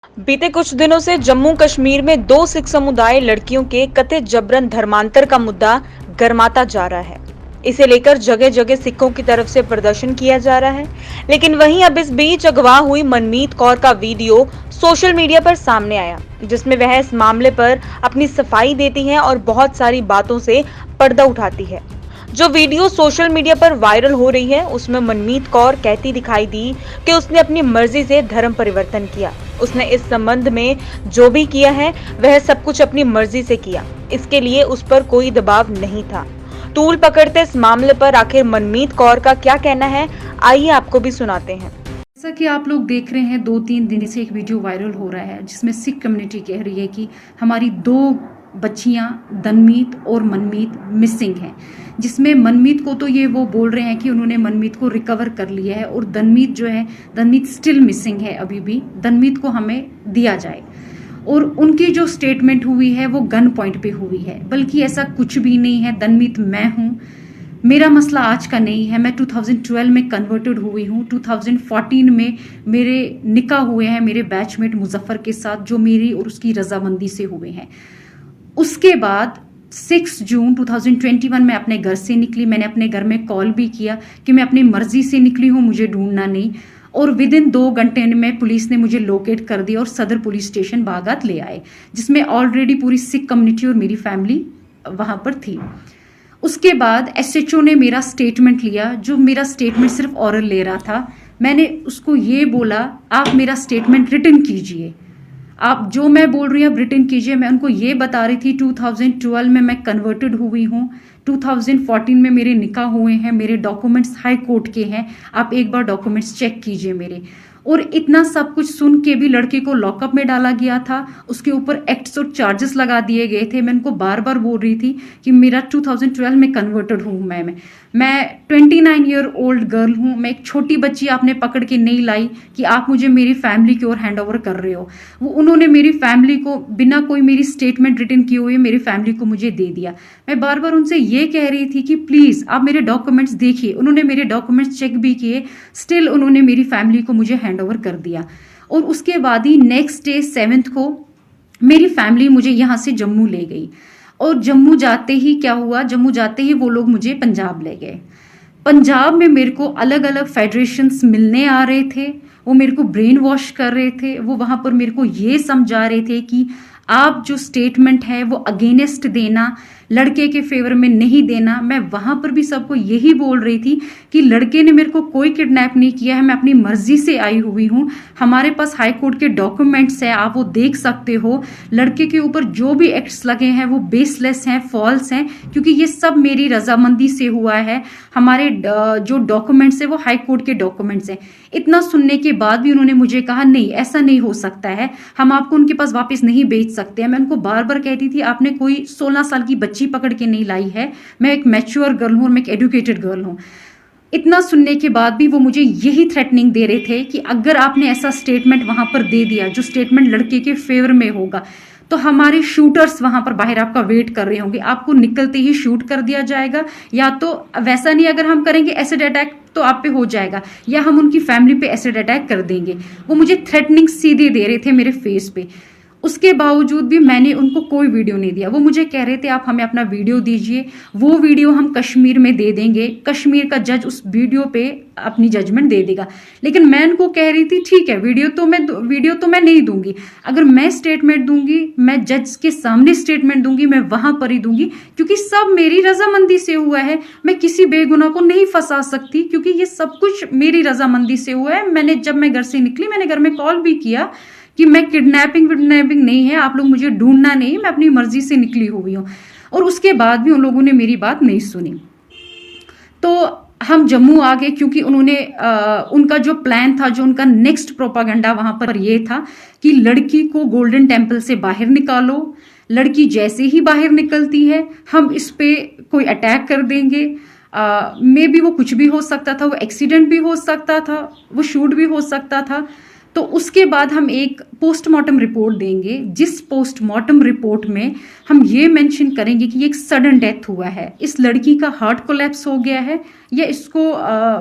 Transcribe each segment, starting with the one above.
बीते कुछ दिनों से जम्मू कश्मीर में दो सिख समुदाय लड़कियों के कथित जबरन धर्मांतर का मुद्दा गर्माता जा रहा है। इसे लेकर जगह जगह सिखों की तरफ से प्रदर्शन किया जा रहा है। लेकिन वहीं अब इस बीच अगवा हुई मनमीत कौर का वीडियो सोशल मीडिया पर सामने आया, जिसमें वह इस मामले पर अपनी सफाई देती है और बहुत सारी बातों से पर्दा उठाती है। जो वीडियो सोशल मीडिया पर वायरल हो रही है, उसमें मनमीत कौर कहती दिखाई दी कि उसने अपनी मर्जी से धर्म परिवर्तन किया। उसने इस संबंध में जो भी किया है वह सब कुछ अपनी मर्जी से किया, इसके लिए उस पर कोई दबाव नहीं था। तूल पकड़ते इस मामले पर आखिर मनमीत कौर का क्या कहना है, आइए आपको भी सुनाते हैं। जैसा कि आप लोग देख रहे हैं, 2-3 दिन से एक वीडियो वायरल हो रहा है जिसमें सिख कम्युनिटी कह रही है कि हमारी 2 बच्चियां दनमीत और मनमीत मिसिंग हैं। जिसमें मनमीत को तो ये वो बोल रहे हैं कि उन्होंने मनमीत को रिकवर कर लिया है और दनमीत जो है, दनमीत स्टिल मिसिंग है। अभी भी दनमीत को हमें दिया जाए। और उनकी जो स्टेटमेंट हुई है वो गन पॉइंट पे हुई है, बल्कि ऐसा कुछ भी नहीं है। दनमीत मैं हूँ, मेरा मसला आज का नहीं है। मैं 2012 में कन्वर्टेड हुई हूँ। 2014 में मेरे निकाह हुए हैं मेरे बैचमेट मुजफ्फर के साथ, जो मेरी और उसकी रजामंदी से हुए हैं। उसके बाद 6 जून 2021 में अपने घर से निकली। मैंने अपने घर में कॉल भी किया कि मैं अपनी मर्जी से निकली हूँ, मुझे ढूंढना नहीं। और विद इन 2 घंटे में पुलिस ने मुझे लोकेट कर दिया और सदर पुलिस स्टेशन बागात ले आए, जिसमें ऑलरेडी पूरी सिख कम्युनिटी और मेरी फैमिली वहां पर थी। उसके बाद एसएचओ ने मेरा स्टेटमेंट लिया, जो मेरा स्टेटमेंट सिर्फ ऑरल ले रहा था। मैंने उसको ये बोला, आप मेरा स्टेटमेंट रिटन कीजिए, आप जो मैं बोल रही हूँ आप रिटन कीजिए। मैं उनको ये बता रही थी 2012 में मैं कन्वर्टेड हुई हूँ, 2014 में मेरे निकाह हुए हैं, मेरे डॉक्यूमेंट्स हाई कोर्ट के हैं, आप एक बार डॉक्यूमेंट्स चेक कीजिए मेरे। और इतना सब कुछ सुन के भी लड़के को लॉकअप में डाला गया था, उसके ऊपर एक्ट्स और चार्जेस लगा दिए गए थे। मैं उनको बार बार बोल रही थी कि मेरा 2012 में कन्वर्टेड हूँ मैं 29 ईयर ओल्ड गर्ल हूँ। मैं एक छोटी बच्ची आपने पकड़ के नहीं लाई कि आप मुझे मेरी फैमिली की ओर हैंड ओवर कर रहे हो। वो उन्होंने मेरी फैमिली को बिना कोई मेरी स्टेटमेंट रिटन किए हुए मेरी फैमिली को मुझे दे दिया। मैं बार बार उनसे ये कह रही थी कि प्लीज आप मेरे डॉक्यूमेंट्स देखिए। उन्होंने मेरे डॉक्यूमेंट्स चेक भी किए, स्टिल उन्होंने मेरी फैमिली को मुझे हैंड ओवर कर दिया। और उसके बाद ही नेक्स्ट डे 7th को मेरी फैमिली मुझे यहाँ से जम्मू ले गई। और जम्मू जाते ही क्या हुआ, जम्मू जाते ही वो लोग मुझे पंजाब ले गए। पंजाब में मेरे को अलग अलग फेडरेशंस मिलने आ रहे थे, वो मेरे को ब्रेन वॉश कर रहे थे। वो वहां पर मेरे को ये समझा रहे थे कि आप जो स्टेटमेंट है वो अगेंस्ट देना, लड़के के फेवर में नहीं देना। मैं वहां पर भी सबको यही बोल रही थी कि लड़के ने मेरे को कोई किडनैप नहीं किया है, मैं अपनी मर्जी से आई हुई हूँ। हमारे पास हाई कोर्ट के डॉक्यूमेंट्स है, आप वो देख सकते हो। लड़के के ऊपर जो भी एक्ट्स लगे हैं वो बेसलेस हैं, फॉल्स हैं, क्योंकि ये सब मेरी रजामंदी से हुआ है। हमारे जो डॉक्यूमेंट्स है वो हाई कोर्ट के डॉक्यूमेंट्स हैं। इतना सुनने के बाद भी उन्होंने मुझे कहा नहीं, ऐसा नहीं हो सकता है, हम आपको उनके पास वापस नहीं भेज सकते हैं। मैं उनको बार बार कहती थी आपने कोई 16 साल की बच्ची पकड़ के नहीं लाई है, मैं एक मैच्योर गर्ल हूँ, मैं एक एजुकेटेड गर्ल हूँ। इतना सुनने के बाद भी वो मुझे यही थ्रेटनिंग दे रहे थे कि अगर आपने ऐसा स्टेटमेंट वहां पर दे दिया जो स्टेटमेंट लड़के के फेवर में होगा, तो हमारे शूटर्स वहां पर बाहर आपका वेट कर रहे होंगे, आपको निकलते ही शूट कर दिया जाएगा, या तो वैसा नहीं अगर हम करेंगे एसिड अटैक तो आप पे हो जाएगा, या हम उनकी फैमिली पे एसिड अटैक कर देंगे। वो मुझे थ्रेटनिंग सीधे दे रहे थे मेरे फेस पे। उसके बावजूद भी मैंने उनको कोई वीडियो नहीं दिया। वो मुझे कह रहे थे आप हमें अपना वीडियो दीजिए, वो वीडियो हम कश्मीर में दे देंगे, कश्मीर का जज उस वीडियो पे अपनी जजमेंट दे देगा। लेकिन मैं उनको कह रही थी ठीक है, वीडियो तो मैं नहीं दूंगी। अगर मैं स्टेटमेंट दूंगी, मैं जज के सामने स्टेटमेंट दूंगी, मैं वहां पर ही दूंगी, क्योंकि सब मेरी रजामंदी से हुआ है। मैं किसी बेगुनाह को नहीं फंसा सकती, क्योंकि ये सब कुछ मेरी रजामंदी से हुआ है। जब मैं घर से निकली, मैंने घर में कॉल भी किया कि मैं किडनैपिंग नहीं है, आप लोग मुझे ढूंढना नहीं, मैं अपनी मर्जी से निकली हुई हूँ। और उसके बाद भी उन लोगों ने मेरी बात नहीं सुनी। तो हम जम्मू आ गए, क्योंकि उन्होंने उनका जो प्लान था, जो उनका नेक्स्ट प्रोपागंडा वहां पर ये था कि लड़की को गोल्डन टेम्पल से बाहर निकालो, लड़की जैसे ही बाहर निकलती है हम इस पे कोई अटैक कर देंगे। मे बी वो कुछ भी हो सकता था, वो एक्सीडेंट भी हो सकता था, वो शूट भी हो सकता था। तो उसके बाद हम एक पोस्टमार्टम रिपोर्ट देंगे, जिस पोस्टमार्टम रिपोर्ट में हम ये मेंशन करेंगे कि एक सडन डेथ हुआ है, इस लड़की का हार्ट कोलैप्स हो गया है, या इसको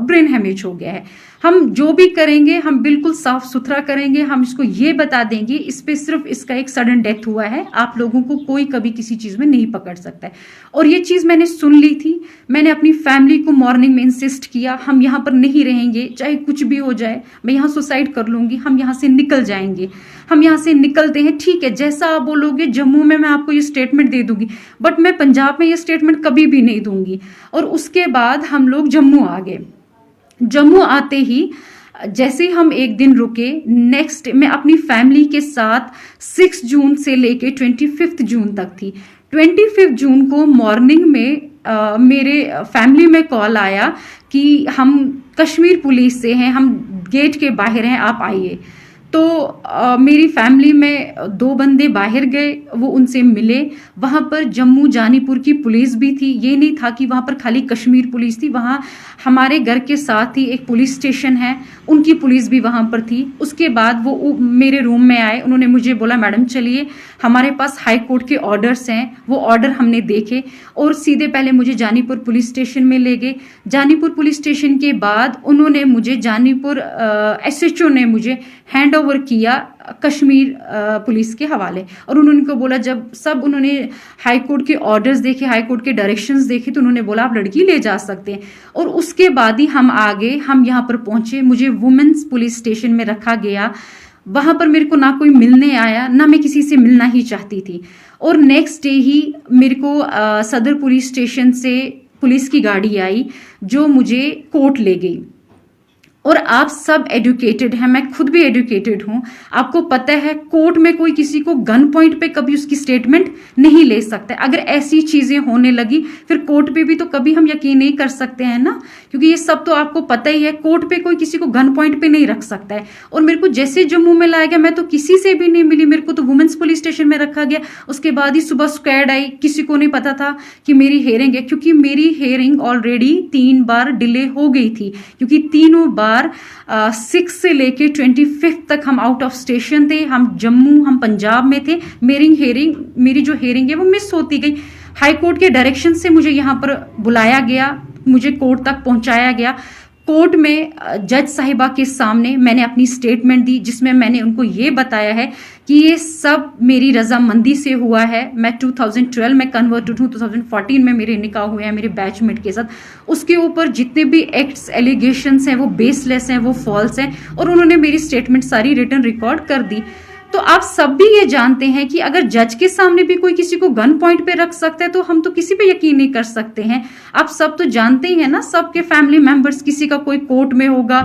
ब्रेन हैमेज हो गया है। हम जो भी करेंगे हम बिल्कुल साफ सुथरा करेंगे, हम इसको ये बता देंगे इस पे सिर्फ इसका एक सडन डेथ हुआ है, आप लोगों को कोई कभी किसी चीज में नहीं पकड़ सकता है। और ये चीज मैंने सुन ली थी, मैंने अपनी फैमिली को मॉर्निंग में इंसिस्ट किया हम यहाँ पर नहीं रहेंगे, चाहे कुछ भी हो जाए, मैं यहाँ सुसाइड कर लूंगी, हम यहाँ से निकल जाएंगे, हम यहाँ से निकलते हैं, ठीक है जैसा आप बोलोगे जम्मू में मैं आपको ये स्टेटमेंट दे दूंगी, बट मैं पंजाब में ये स्टेटमेंट कभी भी नहीं दूंगी। और उसके बाद हम लोग जम्मू आ गए। जम्मू आते ही जैसे ही हम एक दिन रुके, नेक्स्ट मैं अपनी फैमिली के साथ 6 जून से लेके 25 जून तक थी। 25 जून को मॉर्निंग में मेरे फैमिली में कॉल आया कि हम कश्मीर पुलिस से हैं, हम गेट के बाहर हैं, आप आइए। तो मेरी फैमिली में 2 बंदे बाहर गए, वो उनसे मिले। वहाँ पर जम्मू जानीपुर की पुलिस भी थी, ये नहीं था कि वहाँ पर खाली कश्मीर पुलिस थी, वहाँ हमारे घर के साथ ही एक पुलिस स्टेशन है, उनकी पुलिस भी वहाँ पर थी। उसके बाद वो मेरे रूम में आए, उन्होंने मुझे बोला मैडम चलिए हमारे पास हाई कोर्ट के ऑर्डर्स हैं, वो ऑर्डर हमने देखे और सीधे पहले मुझे जानीपुर पुलिस स्टेशन में ले गए। जानीपुर पुलिस स्टेशन के बाद उन्होंने मुझे जानीपुर SHO ने मुझे हैंड ओवर किया कश्मीर पुलिस के हवाले। और उन्होंने को बोला, जब सब उन्होंने हाई कोर्ट के ऑर्डर्स देखे, हाई कोर्ट के डायरेक्शंस देखे, तो उन्होंने बोला आप लड़की ले जा सकते हैं। और उसके बाद ही हम आगे हम यहाँ पर पहुंचे, मुझे वुमेन्स पुलिस स्टेशन में रखा गया। वहां पर मेरे को ना कोई मिलने आया, ना मैं किसी से मिलना ही चाहती थी। और नेक्स्ट डे ही मेरे को सदर पुलिस स्टेशन से पुलिस की गाड़ी आई जो मुझे कोर्ट ले गई। और आप सब एजुकेटेड हैं, मैं खुद भी एजुकेटेड हूं, आपको पता है कोर्ट में कोई किसी को गन पॉइंट पे कभी उसकी स्टेटमेंट नहीं ले सकता। अगर ऐसी चीजें होने लगी फिर कोर्ट पे भी तो कभी हम यकीन नहीं कर सकते हैं ना, क्योंकि ये सब तो आपको पता ही है, कोर्ट पे कोई किसी को गन पॉइंट पे नहीं रख सकता है। और मेरे को जैसे जम्मू में लाया गया मैं तो किसी से भी नहीं मिली, मेरे को तो वुमेन्स पुलिस स्टेशन में रखा गया। उसके बाद ही सुबह स्क्वाड आई, किसी को नहीं पता था कि मेरी हेयरिंग है, क्योंकि मेरी हेयरिंग ऑलरेडी 3 बार डिले हो गई थी, क्योंकि तीनों बार 6 से लेके 25 तक हम आउट ऑफ स्टेशन थे, हम जम्मू हम पंजाब में थे। मेरी जो हेयरिंग है वो मिस होती गई। हाई कोर्ट के डायरेक्शन से मुझे यहाँ पर बुलाया गया, मुझे कोर्ट तक पहुंचाया गया। कोर्ट में जज साहिबा के सामने मैंने अपनी स्टेटमेंट दी, जिसमें मैंने उनको ये बताया है कि ये सब मेरी रजामंदी से हुआ है। मैं 2012 में कन्वर्टेड हूँ, 2014 में मेरे निकाह हुए हैं मेरे बैचमेट के साथ। उसके ऊपर जितने भी एक्ट्स एलिगेशंस हैं वो बेसलेस हैं, वो फॉल्स हैं। और उन्होंने मेरी स्टेटमेंट सारी रिटन रिकॉर्ड कर दी। तो आप सब भी ये जानते हैं कि अगर जज के सामने भी कोई किसी को गन पॉइंट पे रख सकता है तो हम तो किसी पे यकीन नहीं कर सकते हैं। आप सब तो जानते ही हैं ना, सबके फैमिली मेंबर्स किसी का कोई कोर्ट में होगा,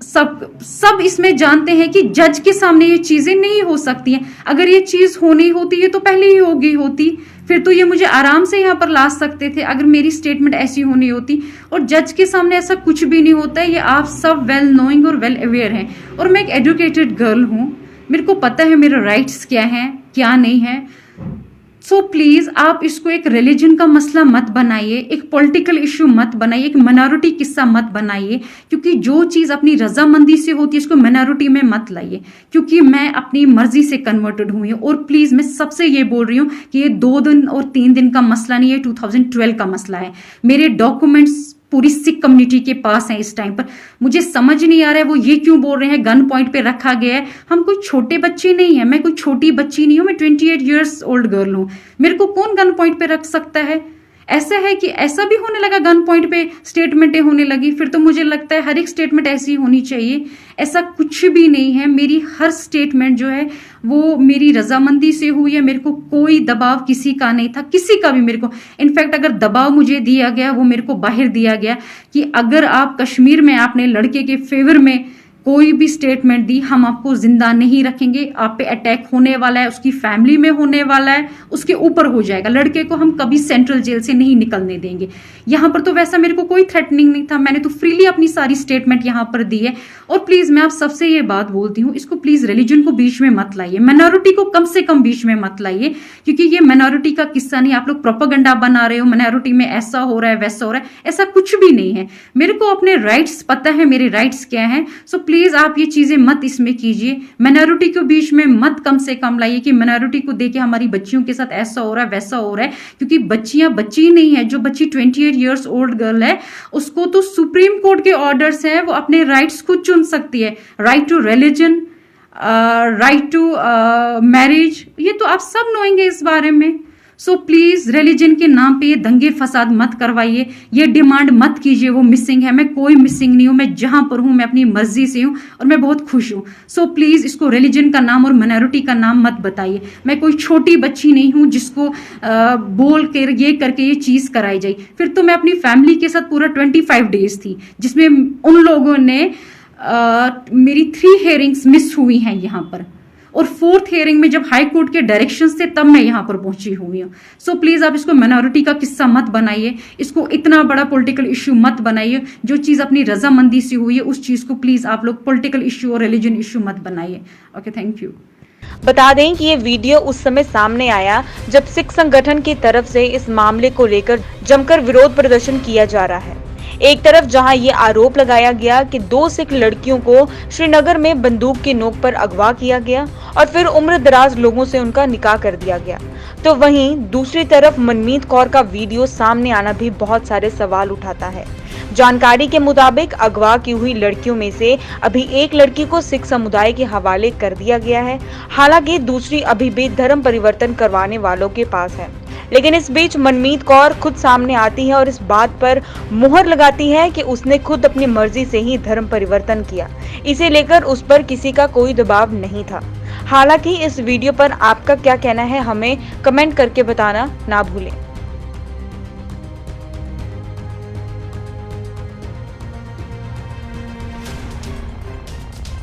सब इसमें जानते हैं कि जज के सामने ये चीजें नहीं हो सकती हैं। अगर ये चीज होनी होती है तो पहले ही हो गई होती, फिर तो ये मुझे आराम से यहाँ पर ला सकते थे अगर मेरी स्टेटमेंट ऐसी होनी होती। और जज के सामने ऐसा कुछ भी नहीं होता है, ये आप सब वेल नोइंग और वेल अवेयर हैं। और मैं एक एजुकेटेड गर्ल हूँ, मेरे को पता है मेरे राइट्स क्या हैं क्या नहीं है। सो प्लीज आप इसको एक रिलीजन का मसला मत बनाइए, एक पॉलिटिकल इशू मत बनाइए, एक माइनॉरिटी किस्सा मत बनाइए, क्योंकि जो चीज अपनी रजामंदी से होती है इसको माइनॉरिटी में मत लाइए। क्योंकि मैं अपनी मर्जी से कन्वर्टेड हुई हूँ। और प्लीज मैं सबसे ये बोल रही हूँ कि ये 2 दिन और 3 दिन का मसला नहीं है, 2012 का मसला है। मेरे डॉक्यूमेंट्स पूरी सिख कम्युनिटी के पास है इस टाइम पर। मुझे समझ नहीं आ रहा है वो ये क्यों बोल रहे हैं गन पॉइंट पे रखा गया है। हम कोई छोटे बच्चे नहीं है, मैं कोई छोटी बच्ची नहीं हूं, मैं 28 ईयर्स ओल्ड गर्ल हूं। मेरे को कौन गन पॉइंट पे रख सकता है? ऐसा है कि ऐसा भी होने लगा, गन पॉइंट पे स्टेटमेंटें होने लगी, फिर तो मुझे लगता है हर एक स्टेटमेंट ऐसी होनी चाहिए। ऐसा कुछ भी नहीं है, मेरी हर स्टेटमेंट जो है वो मेरी रजामंदी से हुई है। मेरे को कोई दबाव किसी का नहीं था, किसी का भी मेरे को। इनफैक्ट अगर दबाव मुझे दिया गया वो मेरे को बाहर दिया गया कि अगर आप कश्मीर में आपने लड़के के फेवर में कोई भी स्टेटमेंट दी, हम आपको जिंदा नहीं रखेंगे, आप पे अटैक होने वाला है, उसकी फैमिली में होने वाला है, उसके ऊपर हो जाएगा। लड़के को हम कभी सेंट्रल जेल से नहीं निकलने देंगे। यहाँ पर तो वैसा मेरे को कोई थ्रेटनिंग नहीं था, मैंने तो फ्रीली अपनी सारी स्टेटमेंट यहाँ पर दी है। और प्लीज मैं आप सबसे ये बात बोलती हूँ, इसको प्लीज रिलीजन को बीच में मत लाइए, माइनॉरिटी को कम से कम बीच में मत लाइए, क्योंकि ये माइनॉरिटी का किस्सा नहीं। आप लोग प्रोपेगेंडा बना रहे हो, माइनॉरिटी में ऐसा हो रहा है वैसा हो रहा है, ऐसा कुछ भी नहीं है। मेरे को अपने राइट्स पता है, मेरे राइट्स क्या है। सो प्लीज आप ये चीजें मत इसमें कीजिए, माइनॉरिटी के बीच में मत कम से कम लाइए कि माइनॉरिटी को देके हमारी बच्चियों के साथ ऐसा हो रहा है वैसा हो रहा है, क्योंकि बच्चियां बच्ची नहीं है। जो बच्ची 28 ईयर्स ओल्ड गर्ल है उसको तो सुप्रीम कोर्ट के ऑर्डर्स हैं, वो अपने राइट्स खुद चुन सकती है, right to religion, right to marriage, ये तो आप सब नोएंगे इस बारे में। सो प्लीज रिलीजन के नाम पे ये दंगे फसाद मत करवाइए, ये डिमांड मत कीजिए वो मिसिंग है। मैं कोई मिसिंग नहीं हूं, मैं जहां पर हूं मैं अपनी मर्जी से हूं और मैं बहुत खुश हूं। सो प्लीज इसको रिलीजन का नाम और माइनॉरिटी का नाम मत बताइए। मैं कोई छोटी बच्ची नहीं हूं जिसको बोल कर ये करके ये चीज कराई जाए। फिर तो मैं अपनी फैमिली के साथ पूरा 25 डेज थी, जिसमें उन लोगों ने मेरी 3 हियरिंग्स मिस हुई हैं यहाँ पर, और 4th हियरिंग में जब हाई कोर्ट के डायरेक्शंस थे तब मैं यहाँ पर पहुंची हुई हूँ। सो प्लीज आप इसको माइनॉरिटी का किस्सा मत बनाइए, इसको इतना बड़ा पॉलिटिकल इश्यू मत बनाइए। जो चीज अपनी रजामंदी से हुई है उस चीज को प्लीज आप लोग पॉलिटिकल इश्यू और रिलीजन इश्यू मत बनाइए। Okay, thank you. बता दें कि ये वीडियो उस समय सामने आया जब सिख संगठन की तरफ से इस मामले को लेकर जमकर विरोध प्रदर्शन किया जा रहा है। एक तरफ जहां ये आरोप लगाया गया कि 2 सिख लड़कियों को श्रीनगर में बंदूक की नोक पर अगवा किया गया और फिर उम्र दराज लोगों से उनका निकाह कर दिया गया, तो वहीं दूसरी तरफ मनमीत कौर का वीडियो सामने आना भी बहुत सारे सवाल उठाता है। जानकारी के मुताबिक अगवा की हुई लड़कियों में से अभी एक लड़की को सिख समुदाय के हवाले कर दिया गया है, हालांकि दूसरी अभी भी धर्म परिवर्तन करवाने वालों के पास है। लेकिन इस बीच मनमीत कौर खुद सामने आती है और इस बात पर मुहर लगाती है कि उसने खुद अपनी मर्जी से ही धर्म परिवर्तन किया, इसे लेकर उस पर किसी का कोई दबाव नहीं था। हालांकि इस वीडियो पर आपका क्या कहना है हमें कमेंट करके बताना ना भूलें।